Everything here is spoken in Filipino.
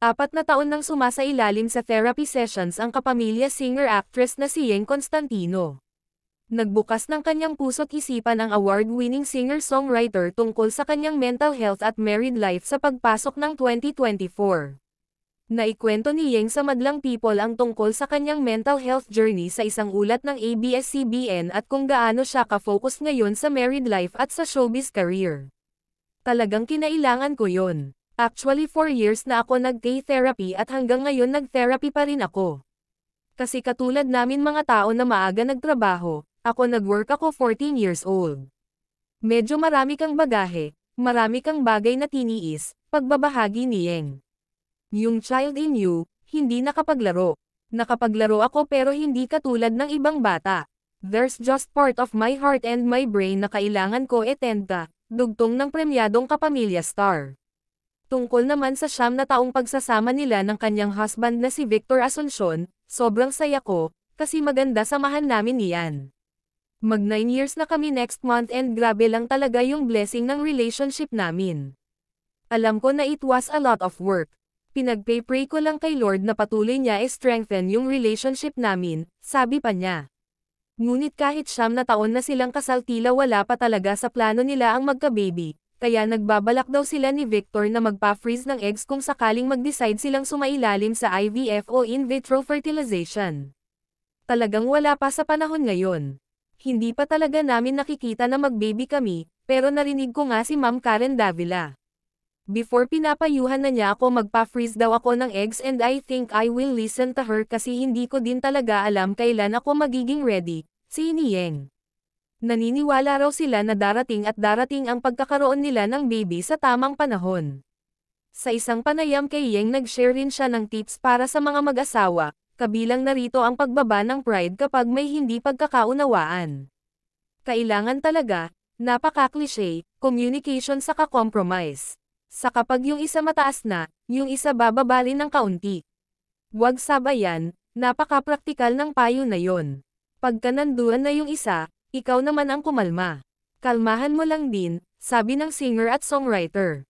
4 na taon nang sumasailalim sa therapy sessions ang kapamilya singer-actress na si Yeng Constantino. Nagbukas ng kanyang puso't isipan ang award-winning singer-songwriter tungkol sa kanyang mental health at married life sa pagpasok ng 2024. Naikwento ni Yeng sa Madlang People ang tungkol sa kanyang mental health journey sa isang ulat ng ABS-CBN at kung gaano siya ka-focus ngayon sa married life at sa showbiz career. Talagang kinailangan ko yon. Actually 4 years na ako nag-therapy at hanggang ngayon nag-therapy pa rin ako. Kasi katulad namin mga tao na maaga nagtrabaho, ako nag-work ako 14 years old. Medyo marami kang bagahe, marami kang bagay na tiniis, pagbabahagi ni Yeng. Yung child in you, hindi nakapaglaro. Nakapaglaro ako pero hindi katulad ng ibang bata. There's just part of my heart and my brain na kailangan ko attend ka, dugtong ng premyadong kapamilya star. Tungkol naman sa 9 na taong pagsasama nila ng kanyang husband na si Victor Asuncion, sobrang saya ko, kasi maganda samahan namin niyan. Mag 9 years na kami next month and grabe lang talaga yung blessing ng relationship namin. Alam ko na it was a lot of work. Pinagpray ko lang kay Lord na patuloy niya strengthen yung relationship namin, sabi pa niya. Ngunit kahit 9 na taon na silang kasal tila wala pa talaga sa plano nila ang magka-baby. Kaya nagbabalak daw sila ni Victor na magpa-freeze ng eggs kung sakaling mag-decide silang sumailalim sa IVF o in vitro fertilization. Talagang wala pa sa panahon ngayon. Hindi pa talaga namin nakikita na mag-baby kami, pero narinig ko nga si Ma'am Karen Davila. Before pinapayuhan na niya ako magpa-freeze daw ako ng eggs and I think I will listen to her kasi hindi ko din talaga alam kailan ako magiging ready, si Yeng. Naniniwala raw sila na darating ang pagkakaroon nila ng baby sa tamang panahon. Sa isang panayam kay Yeng nag-share rin siya ng tips para sa mga mag-asawa, kabilang narito ang pagbaba ng pride kapag may hindi pagkakaunawaan. Kailangan talaga, napaka-cliche, communication saka compromise. Sa kapag yung isa mataas na, yung isa bababa rin ng kaunti. Huwag sabayan, napaka-praktikal ng payo na yon. Pagka nanduan na yung isa, ikaw naman ang kumalma. Kalmahan mo lang din, sabi ng singer at songwriter.